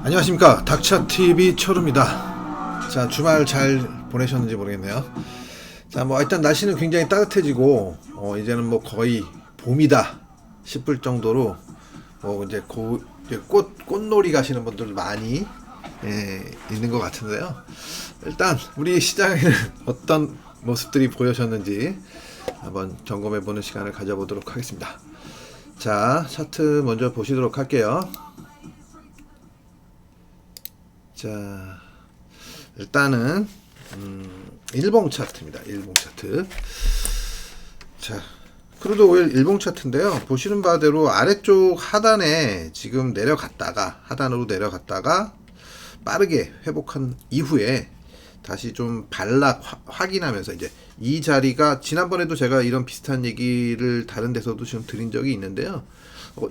안녕하십니까, 닥차TV 철우입니다. 자, 주말 잘 보내셨는지 모르겠네요. 자, 뭐 일단 날씨는 굉장히 따뜻해지고 이제는 뭐 거의 봄이다 싶을 정도로 이제 꽃놀이 가시는 분들 많이 있는 것 같은데요. 일단 우리 시장에는 어떤 모습들이 보여졌는지 한번 점검해 보는 시간을 가져보도록 하겠습니다. 자, 차트 먼저 보시도록 할게요. 자, 일단은 일봉 차트입니다. 일봉 차트. 자, 크루드 오일 일봉 차트인데요. 보시는 바대로 아래쪽 하단에 지금 하단으로 내려갔다가 빠르게 회복한 이후에 다시 좀 반락 확인하면서 이제 이 자리가, 지난번에도 제가 이런 비슷한 얘기를 다른 데서도 지금 드린 적이 있는데요.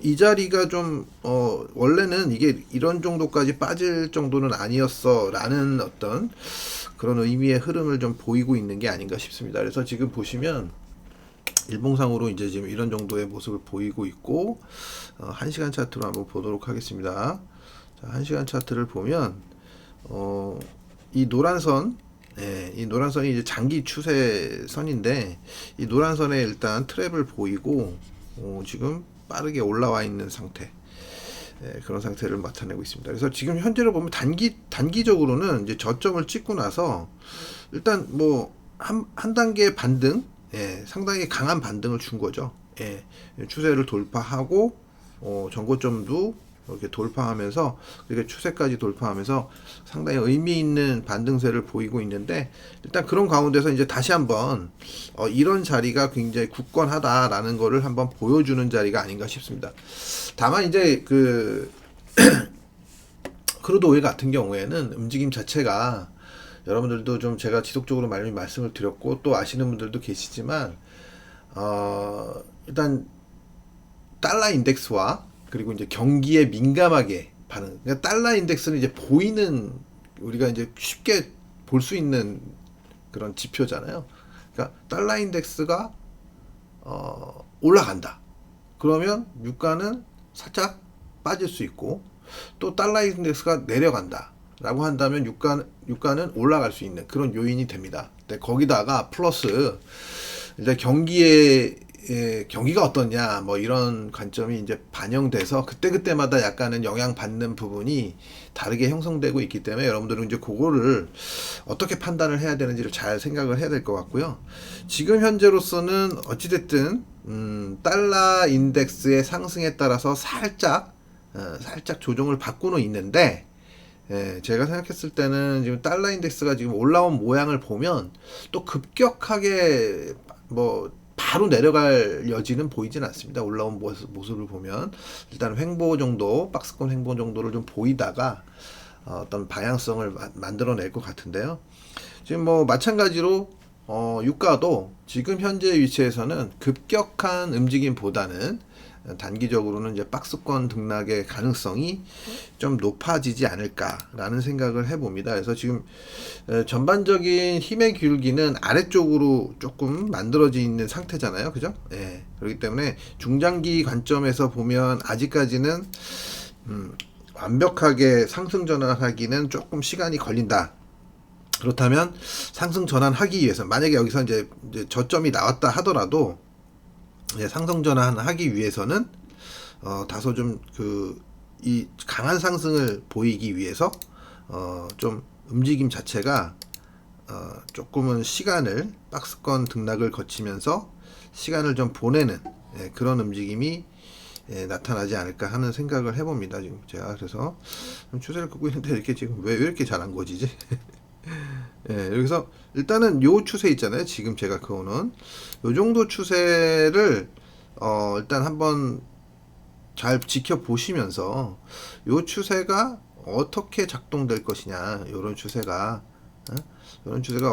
이 자리가 좀 원래는 이게 이런 정도까지 빠질 정도는 아니었어 라는 어떤 그런 의미의 흐름을 좀 보이고 있는 게 아닌가 싶습니다. 그래서 지금 보시면 일봉상으로 이제 지금 이런 정도의 모습을 보이고 있고, 1시간 차트로 한번 보도록 하겠습니다. 자, 1시간 차트를 보면 이 노란선, 이 노란선이 이제 장기 추세선인데, 이 노란선에 일단 트랩을 보이고 지금 빠르게 올라와 있는 상태, 그런 상태를 나타내고 있습니다. 그래서 지금 현재로 보면 단기적으로는 이제 저점을 찍고 나서 일단 뭐 한 단계 반등, 상당히 강한 반등을 준 거죠. 추세를 돌파하고 전고점도 이렇게 돌파하면서, 이렇게 추세까지 돌파하면서 상당히 의미 있는 반등세를 보이고 있는데, 일단 그런 가운데서 이제 다시 한번 이런 자리가 굉장히 굳건하다라는 거를 한번 보여주는 자리가 아닌가 싶습니다. 다만 이제 크루드 오일 같은 경우에는 움직임 자체가, 여러분들도 좀 제가 지속적으로 많이 말씀을 드렸고 또 아시는 분들도 계시지만, 일단 달러 인덱스와 그리고 이제 경기에 민감하게 반응. 그러니까 달러 인덱스는 이제 보이는, 우리가 이제 쉽게 볼 수 있는 그런 지표잖아요. 그러니까 달러 인덱스가 올라간다. 그러면 유가는 살짝 빠질 수 있고, 또 달러 인덱스가 내려간다 라고 한다면 유가는 올라갈 수 있는 그런 요인이 됩니다. 근데 거기다가 플러스 이제 경기가 어떻냐, 뭐 이런 관점이 이제 반영돼서 그때마다 약간은 영향받는 부분이 다르게 형성되고 있기 때문에, 여러분들은 이제 그거를 어떻게 판단을 해야 되는지를 잘 생각을 해야 될 것 같고요. 지금 현재로서는 어찌됐든 달러 인덱스의 상승에 따라서 살짝 조정을 받고는 있는데, 제가 생각했을 때는 지금 달러 인덱스가 지금 올라온 모양을 보면 또 급격하게 뭐 바로 내려갈 여지는 보이진 않습니다. 올라온 모습을 보면 일단 횡보 정도, 박스권 횡보 정도를 좀 보이다가 어떤 방향성을 만들어낼 것 같은데요. 지금 뭐 마찬가지로 유가도 지금 현재 위치에서는 급격한 움직임보다는 단기적으로는 이제 박스권 등락의 가능성이 좀 높아지지 않을까라는 생각을 해봅니다. 그래서 지금 전반적인 힘의 기울기는 아래쪽으로 조금 만들어져 있는 상태잖아요, 그죠? 그렇기 때문에 중장기 관점에서 보면 아직까지는 완벽하게 상승 전환하기는 조금 시간이 걸린다. 그렇다면 상승 전환하기 위해서, 만약에 여기서 이제 저점이 나왔다 하더라도 상승 전환하기 위해서는 다소 좀 이 강한 상승을 보이기 위해서 좀 움직임 자체가 조금은 시간을, 박스권 등락을 거치면서 시간을 좀 보내는 그런 움직임이 나타나지 않을까 하는 생각을 해봅니다. 지금 제가 그래서 좀 추세를 긋고 있는데 이렇게 지금 왜 이렇게 잘안 거지지? 여기서 일단은 요 추세 있잖아요. 지금 제가 그거는 요 정도 추세를 일단 한번 잘 지켜보시면서 요 추세가 어떻게 작동될 것이냐, 요런 추세가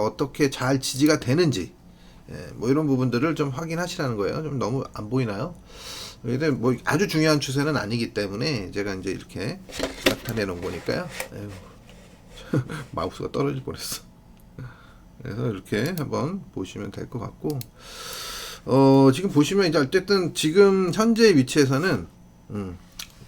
어떻게 잘 지지가 되는지, 뭐 이런 부분들을 좀 확인하시라는 거예요. 좀 너무 안 보이나요? 근데 뭐 아주 중요한 추세는 아니기 때문에 제가 이제 이렇게 나타내 놓은 거니까요. 마우스가 떨어질 뻔했어. 그래서 이렇게 한번 보시면 될 것 같고, 지금 보시면 이제 어쨌든 지금 현재 위치에서는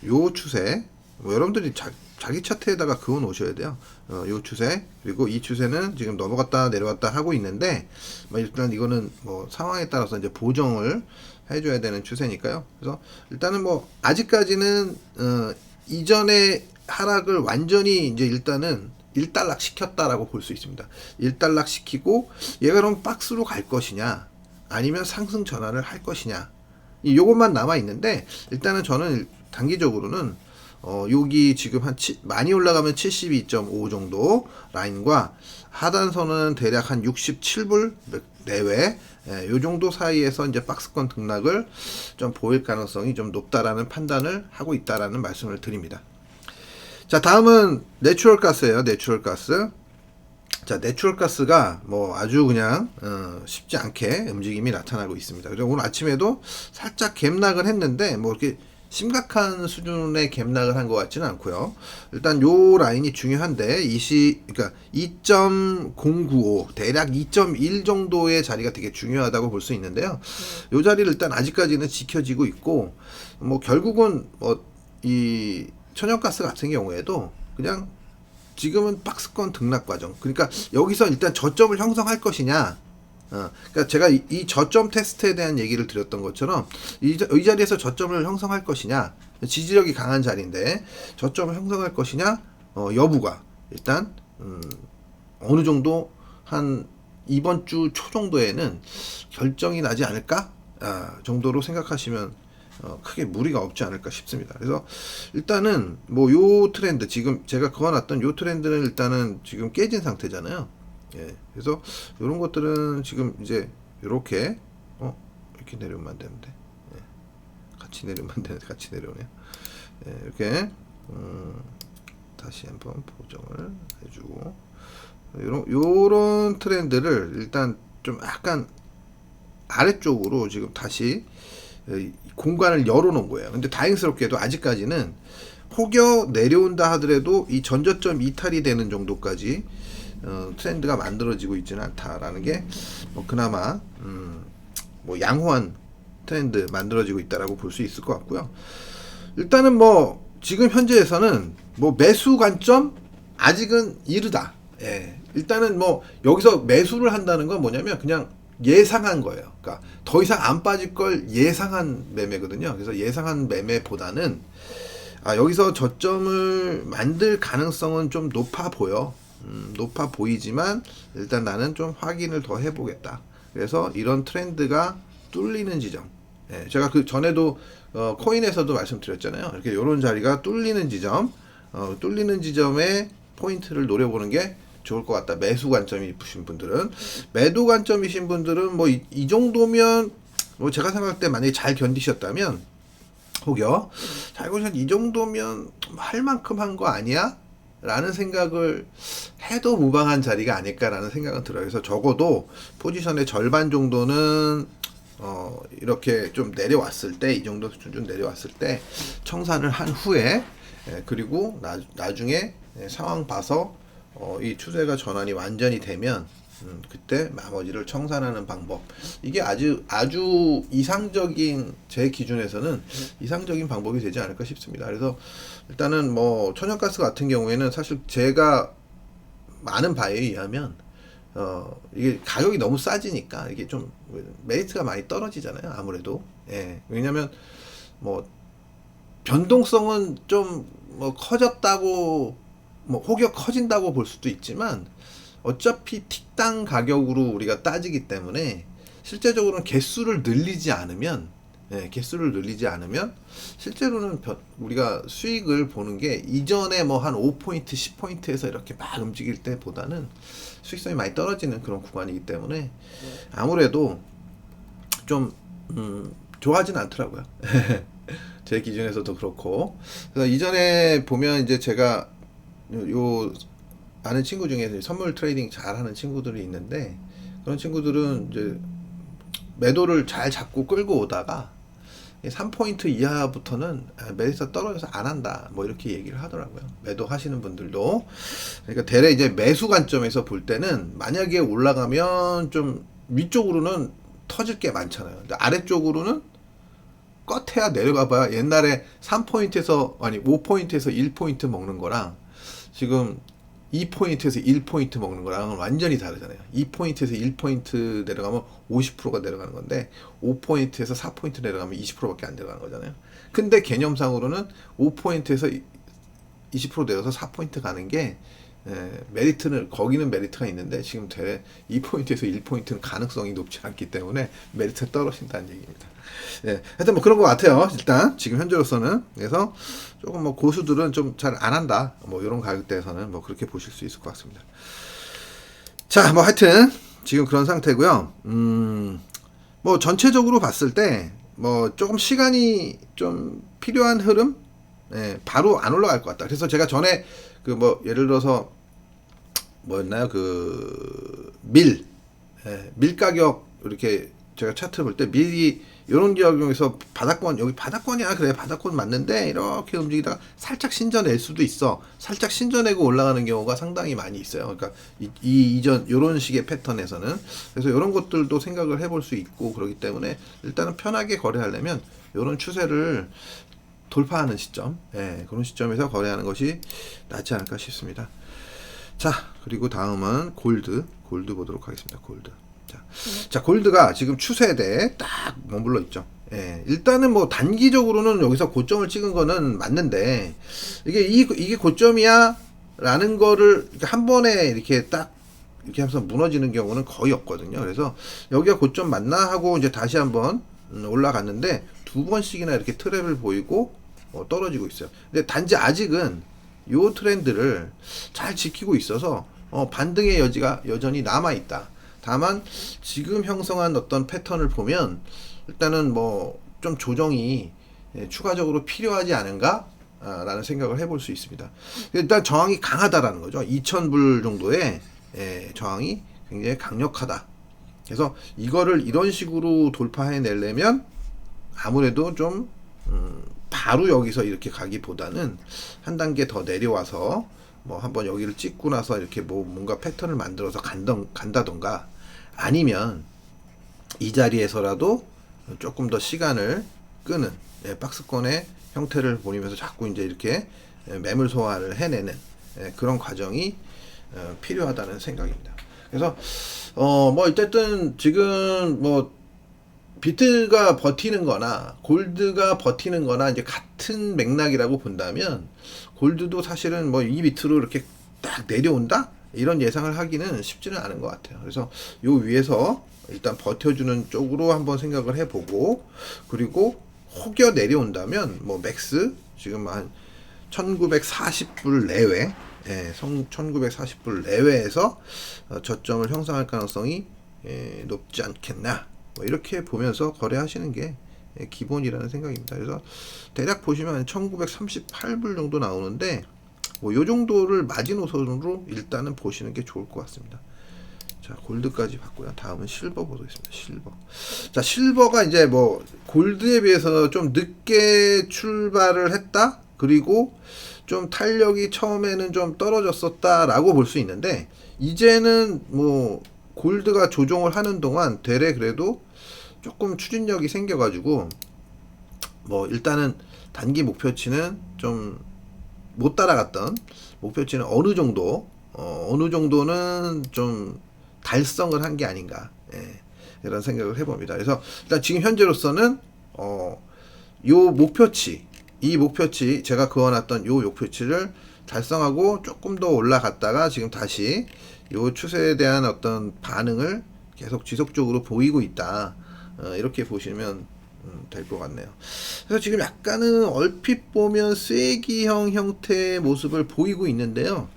요 추세, 뭐 여러분들이 자기 차트에다가 그어 놓으셔야 돼요. 요 추세, 그리고 이 추세는 지금 넘어갔다 내려왔다 하고 있는데, 일단 이거는 뭐 상황에 따라서 이제 보정을 해줘야 되는 추세니까요. 그래서 일단은 뭐 아직까지는 이전의 하락을 완전히 이제 일단은 일단락 시켰다라고 볼 수 있습니다. 일단락 시키고 얘가 그럼 박스로 갈 것이냐, 아니면 상승 전환을 할 것이냐, 요것만 남아 있는데, 일단은 저는 단기적으로는 여기 지금 많이 올라가면 72.5 정도 라인과 하단선은 대략 한 67불 내외, 요 정도 사이에서 이제 박스권 등락을 좀 보일 가능성이 좀 높다라는 판단을 하고 있다라는 말씀을 드립니다. 자, 다음은 내추럴 가스예요. 내추럴 가스. 자, 내추럴 가스가 뭐 아주 그냥 쉽지 않게 움직임이 나타나고 있습니다. 그래서 오늘 아침에도 살짝 갭락을 했는데 뭐 이렇게 심각한 수준의 갭락을 한 것 같지는 않고요. 일단 요 라인이 중요한데 그러니까 2.095 대략 2.1 정도의 자리가 되게 중요하다고 볼 수 있는데요. 요 자리를 일단 아직까지는 지켜지고 있고, 뭐 결국은 뭐 이 천연가스 같은 경우에도 그냥 지금은 박스권 등락 과정. 그러니까 여기서 일단 저점을 형성할 것이냐. 그러니까 제가 이 저점 테스트에 대한 얘기를 드렸던 것처럼 이 자리에서 저점을 형성할 것이냐. 지지력이 강한 자리인데 저점을 형성할 것이냐. 여부가 일단 어느 정도 한 이번 주 초 정도에는 결정이 나지 않을까 정도로 생각하시면 크게 무리가 없지 않을까 싶습니다. 그래서 일단은 뭐 요 트렌드, 지금 제가 그어놨던 요 트렌드는 일단은 지금 깨진 상태잖아요. 예, 그래서 이런 것들은 지금 이제 이렇게 이렇게 내려오면 안 되는데, 예, 같이 내려오면 안 되는데 같이 내려오네요. 예, 이렇게 다시 한번 보정을 해주고, 요런 트렌드를 일단 좀 약간 아래쪽으로 지금 다시 공간을 열어놓은 거예요. 근데 다행스럽게도 아직까지는 혹여 내려온다 하더라도 이 전저점 이탈이 되는 정도까지 트렌드가 만들어지고 있지는 않다라는 게 그나마 뭐 양호한 트렌드 만들어지고 있다라고 볼 수 있을 것 같고요. 일단은 뭐 지금 현재에서는 뭐 매수 관점 아직은 이르다. 예. 일단은 뭐 여기서 매수를 한다는 건 뭐냐면 그냥 예상한 거예요. 그러니까 더 이상 안 빠질 걸 예상한 매매거든요. 그래서 예상한 매매보다는 여기서 저점을 만들 가능성은 좀 높아 보여. 높아 보이지만 일단 나는 좀 확인을 더 해보겠다. 그래서 이런 트렌드가 뚫리는 지점. 예, 제가 그 전에도 코인에서도 말씀드렸잖아요. 이렇게 이런 자리가 뚫리는 지점, 뚫리는 지점에 포인트를 노려보는 게 좋을 것 같다. 매수 관점이신 분들은, 매도 관점이신 분들은 뭐 이 정도면 뭐 제가 생각할 때 만약에 잘 견디셨다면, 혹여 잘 견디셨 이 정도면 할 만큼 한 거 아니야? 라는 생각을 해도 무방한 자리가 아닐까라는 생각은 들어요. 그래서 적어도 포지션의 절반 정도는 이렇게 좀 내려왔을 때, 이 정도 수준 내려왔을 때 청산을 한 후에, 그리고 나중에 상황 봐서 이 추세가 전환이 완전히 되면 그때 나머지를 청산하는 방법, 이게 아주 이상적인, 제 기준에서는 이상적인 방법이 되지 않을까 싶습니다. 그래서 일단은 뭐 천연가스 같은 경우에는 사실 제가 많은 바에 의하면 이게 가격이 너무 싸지니까 이게 좀 메리트가 많이 떨어지잖아요. 아무래도. 예. 왜냐면 뭐 변동성은 좀 뭐 커졌다고, 뭐 혹여 커진다고 볼 수도 있지만 어차피 틱당 가격으로 우리가 따지기 때문에 실제적으로는 개수를 늘리지 않으면, 실제로는 우리가 수익을 보는 게 이전에 뭐 한 5포인트, 10포인트에서 이렇게 막 움직일 때보다는 수익성이 많이 떨어지는 그런 구간이기 때문에 아무래도 좀 좋아하진 않더라고요. 제 기준에서도 그렇고. 그래서 이전에 보면 이제 제가 요 아는 친구 중에 선물 트레이딩 잘하는 친구들이 있는데, 그런 친구들은 이제 매도를 잘 잡고 끌고 오다가 3포인트 이하부터는 매수가 떨어져서 안 한다, 뭐 이렇게 얘기를 하더라고요. 매도 하시는 분들도. 그러니까 대략 이제 매수 관점에서 볼 때는 만약에 올라가면 좀 위쪽으로는 터질 게 많잖아요. 근데 아래쪽으로는 껏해야 내려가봐야 옛날에 3포인트에서 아니 5포인트에서 1포인트 먹는 거랑 지금 2포인트에서 1포인트 먹는 거랑 완전히 다르잖아요. 2포인트에서 1포인트 내려가면 50%가 내려가는 건데 5포인트에서 4포인트 내려가면 20%밖에 안 내려가는 거잖아요. 근데 개념상으로는 5포인트에서 20% 내려서 4포인트 가는 게 메리트는 거기는 메리트가 있는데 지금 대략 2포인트에서 1포인트는 가능성이 높지 않기 때문에 메리트가 떨어진다는 얘기입니다. 하여튼 뭐 그런 것 같아요. 일단 지금 현재로서는. 그래서 조금 뭐 고수들은 좀 잘 안 한다. 뭐 이런 가격대에서는 뭐 그렇게 보실 수 있을 것 같습니다. 자, 뭐 하여튼 지금 그런 상태고요. 뭐 전체적으로 봤을 때 뭐 조금 시간이 좀 필요한 흐름, 바로 안 올라갈 것 같다. 그래서 제가 전에 그 뭐 예를 들어서 뭐였나요? 그 밀 가격 이렇게 제가 차트 볼 때 밀이 이런 지역에서 바닥권 여기 바닥권이야 그래 바닥권 맞는데 이렇게 움직이다가 살짝 신전낼 수도 있어. 살짝 신전내고 올라가는 경우가 상당히 많이 있어요. 그러니까 이전 이런 식의 패턴에서는 그래서 이런 것들도 생각을 해볼 수 있고 그렇기 때문에 일단은 편하게 거래하려면 이런 추세를 돌파하는 시점, 그런 시점에서 거래하는 것이 낫지 않을까 싶습니다. 자, 그리고 다음은 골드 보도록 하겠습니다. 자, 골드가 지금 추세대에 딱 머물러 있죠. 일단은 뭐 단기적으로는 여기서 고점을 찍은 거는 맞는데 이게 고점이야 라는 거를 한 번에 이렇게 딱 이렇게 하면서 무너지는 경우는 거의 없거든요. 그래서 여기가 고점 맞나 하고 이제 다시 한번 올라갔는데 두 번씩이나 이렇게 트랩을 보이고 떨어지고 있어요. 근데 단지 아직은 요 트렌드를 잘 지키고 있어서 반등의 여지가 여전히 남아 있다. 다만 지금 형성한 어떤 패턴을 보면 일단은 뭐 좀 조정이 추가적으로 필요하지 않은가 라는 생각을 해볼 수 있습니다. 일단 저항이 강하다라는 거죠. 2,000불 정도의 저항이 굉장히 강력하다. 그래서 이거를 이런 식으로 돌파해내려면 아무래도 좀 바로 여기서 이렇게 가기보다는 한 단계 더 내려와서 뭐 한번 여기를 찍고 나서 이렇게 뭐 뭔가 패턴을 만들어서 간다던가 아니면 이 자리에서라도 조금 더 시간을 끄는 박스권의 형태를 보이면서 자꾸 이제 이렇게 매물 소화를 해내는 그런 과정이 필요하다는 생각입니다. 그래서 뭐 어쨌든 지금 뭐 비트가 버티는 거나 골드가 버티는 거나 이제 같은 맥락이라고 본다면 골드도 사실은 뭐 이 밑으로 이렇게 딱 내려온다? 이런 예상을 하기는 쉽지는 않은 것 같아요. 그래서 요 위에서 일단 버텨주는 쪽으로 한번 생각을 해보고 그리고 혹여 내려온다면 뭐 맥스 지금 한 1940불 내외 1940불 내외에서 저점을 형성할 가능성이 높지 않겠나 뭐 이렇게 보면서 거래하시는 게 기본이라는 생각입니다. 그래서 대략 보시면 1938불 정도 나오는데 뭐 요 정도를 마지노선으로 일단은 보시는 게 좋을 것 같습니다. 자, 골드까지 봤고요. 다음은 실버 보겠습니다. 자, 실버가 이제 뭐 골드에 비해서 좀 늦게 출발을 했다. 그리고 좀 탄력이 처음에는 좀 떨어졌었다라고 볼 수 있는데 이제는 뭐 골드가 조정을 하는 동안 되레 그래도 조금 추진력이 생겨가지고 뭐 일단은 단기 목표치는 좀 못 따라갔던 목표치는 어느 정도는 좀 달성을 한 게 아닌가 이런 생각을 해봅니다. 그래서 일단 지금 현재로서는 요 목표치 제가 그어놨던 요 목표치를 달성하고 조금 더 올라갔다가 지금 다시 요 추세에 대한 어떤 반응을 계속 지속적으로 보이고 있다. 이렇게 보시면 될 것 같네요. 그래서 지금 약간은 얼핏 보면 쐐기형 형태의 모습을 보이고 있는데요.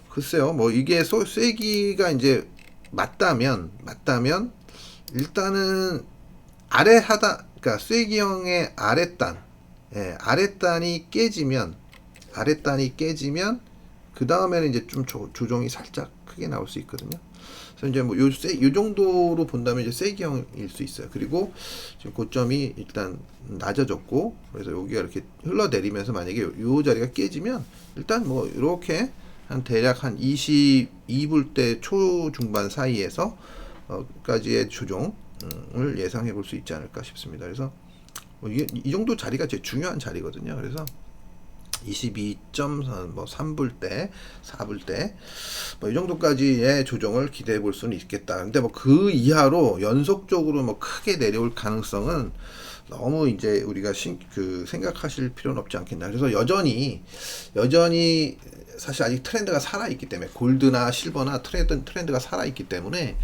글쎄요, 뭐 이게 쐐기가 이제 맞다면 일단은 그러니까 쐐기형의 아랫단이 깨지면 그 다음에는 이제 좀 조정이 살짝 크게 나올 수 있거든요. 그래서 이제 뭐 요 정도로 본다면 이제 쐐기형일 수 있어요. 그리고 지금 고점이 일단 낮아졌고, 그래서 여기가 이렇게 흘러내리면서 만약에 요 자리가 깨지면 일단 뭐 이렇게 한 대략 한 22불대 초중반 사이에서 까지의 조정을 예상해 볼 수 있지 않을까 싶습니다. 그래서 이 정도 자리가 제일 중요한 자리거든요. 그래서 22.3불 대, 4불 대, 뭐 이 정도까지의 조정을 기대해 볼 수는 있겠다. 근데 뭐 그 이하로 연속적으로 뭐 크게 내려올 가능성은 너무 이제 우리가 생각하실 필요는 없지 않겠나. 그래서 여전히 사실 아직 트렌드가 살아있기 때문에, 골드나 실버나 트렌드가 살아있기 때문에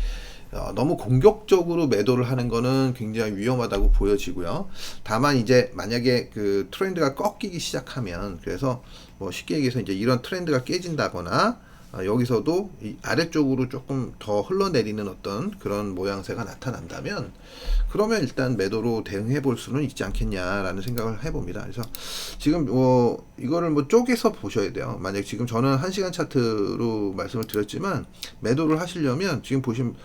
너무 공격적으로 매도를 하는 거는 굉장히 위험하다고 보여지고요. 다만 이제 만약에 그 트렌드가 꺾이기 시작하면, 그래서 뭐 쉽게 얘기해서 이제 이런 트렌드가 깨진다거나 여기서도 이 아래쪽으로 조금 더 흘러내리는 어떤 그런 모양새가 나타난다면, 그러면 일단 매도로 대응해 볼 수는 있지 않겠냐라는 생각을 해봅니다. 그래서 지금 이거를 뭐 쪼개서 보셔야 돼요. 만약 지금 저는 1시간 차트로 말씀을 드렸지만, 매도를 하시려면 지금 보시면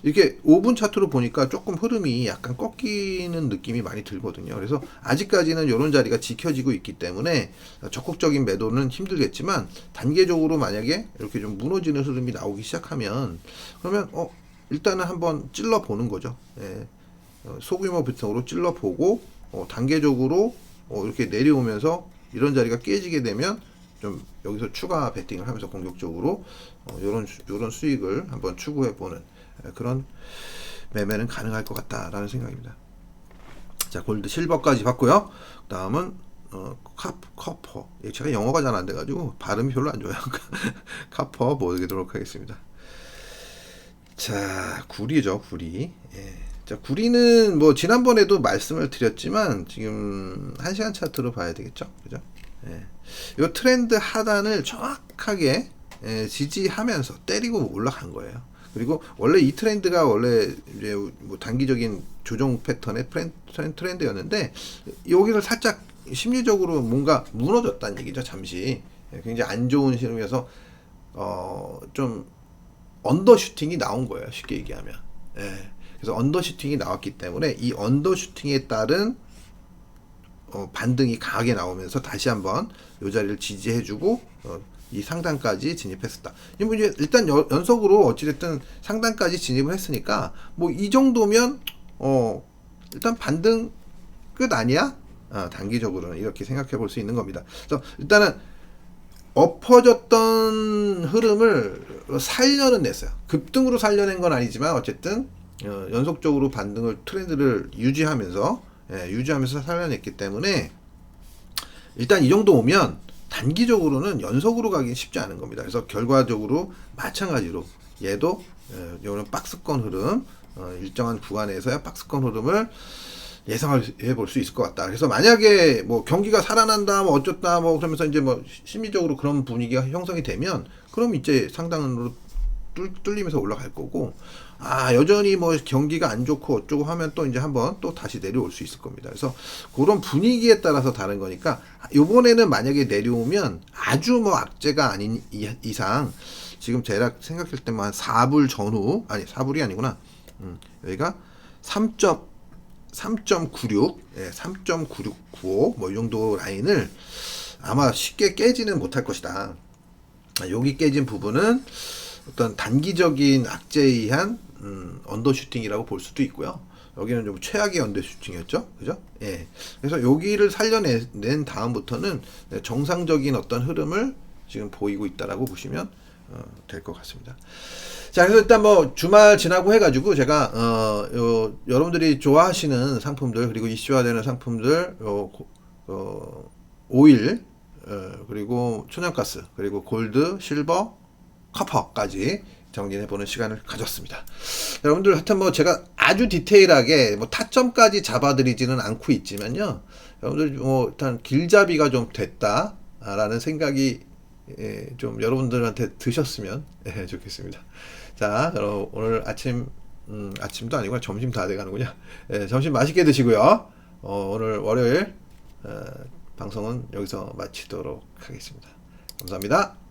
이렇게 5분 차트로 보니까 조금 흐름이 약간 꺾이는 느낌이 많이 들거든요. 그래서 아직까지는 이런 자리가 지켜지고 있기 때문에 적극적인 매도는 힘들겠지만, 단계적으로 만약에 이렇게 좀 무너지는 흐름이 나오기 시작하면, 그러면 일단은 한번 찔러 보는 거죠. 예. 소규모 비중으로 찔러 보고 단계적으로 이렇게 내려오면서 이런 자리가 깨지게 되면 좀 여기서 추가 베팅을 하면서 공격적으로 요런 수익을 한번 추구해 보는 그런 매매는 가능할 것 같다라는 생각입니다. 자, 골드 실버까지 봤고요. 다음은 카퍼. 제가 영어가 잘 안 돼가지고 발음이 별로 안 좋아요. 카퍼 보도록 하겠습니다. 자, 구리죠, 구리. 예. 자, 구리는 뭐 지난번에도 말씀을 드렸지만 지금 1시간 차트로 봐야 되겠죠, 그죠? 예. 이 트렌드 하단을 정확하게 지지하면서 때리고 올라간 거예요. 그리고 원래 이 트렌드가 원래 이제 뭐 단기적인 조정 패턴의 트렌드였는데, 여기를 살짝 심리적으로 뭔가 무너졌다는 얘기죠. 잠시 굉장히 안 좋은 흐름이어서 좀 언더슈팅이 나온 거예요. 쉽게 얘기하면. 예. 그래서 언더슈팅이 나왔기 때문에 이 언더슈팅에 따른 반등이 강하게 나오면서 다시 한번 이 자리를 지지해주고 이 상단까지 진입했었다. 이제 일단 연속으로 어찌됐든 상단까지 진입을 했으니까 뭐 이 정도면 일단 반등 끝 아니야? 단기적으로는 이렇게 생각해 볼 수 있는 겁니다. 그래서 일단은 엎어졌던 흐름을 살려는 냈어요. 급등으로 살려낸 건 아니지만 어쨌든 연속적으로 반등을 트렌드를 유지하면서 살려냈기 때문에 일단 이 정도 오면 단기적으로는 연속으로 가긴 쉽지 않은 겁니다. 그래서 결과적으로 마찬가지로 얘도 이런 박스권 흐름, 일정한 구간에서의 박스권 흐름을 예상해 볼 수 있을 것 같다. 그래서 만약에 뭐 경기가 살아난다, 뭐 어쩌다, 뭐 그러면서 이제 뭐 심리적으로 그런 분위기가 형성이 되면, 그럼 이제 상단으로 뚫리면서 올라갈 거고, 여전히 뭐 경기가 안 좋고 어쩌고 하면 또 이제 한번 또 다시 내려올 수 있을 겁니다. 그래서 그런 분위기에 따라서 다른 거니까, 요번에는 만약에 내려오면 아주 뭐 악재가 아닌 이상, 지금 제가 생각할 때만 4불 전후, 아니 4불이 아니구나. 여기가 3.96, 3.9695 뭐 이 정도 라인을 아마 쉽게 깨지는 못할 것이다. 여기 깨진 부분은 어떤 단기적인 악재에 의한 언더슈팅이라고 볼 수도 있고요. 여기는 좀 최악의 언더슈팅이었죠, 그죠? 예. 그래서 여기를 살려낸 다음부터는 정상적인 어떤 흐름을 지금 보이고 있다라고 보시면 될 것 같습니다. 자, 그래서 일단 뭐 주말 지나고 해가지고 제가 여러분들이 좋아하시는 상품들, 그리고 이슈화되는 상품들, 오일, 그리고 천연가스, 그리고 골드, 실버, 커퍼까지 정리해보는 시간을 가졌습니다. 여러분들 하여튼 뭐 제가 아주 디테일하게 뭐 타점까지 잡아드리지는 않고 있지만요, 여러분들 뭐 일단 길잡이가 좀 됐다라는 생각이 좀 여러분들한테 드셨으면 좋겠습니다. 자, 여러분 오늘 아침도 아니고 점심 다 돼가는군요. 점심 맛있게 드시고요. 오늘 월요일 방송은 여기서 마치도록 하겠습니다. 감사합니다.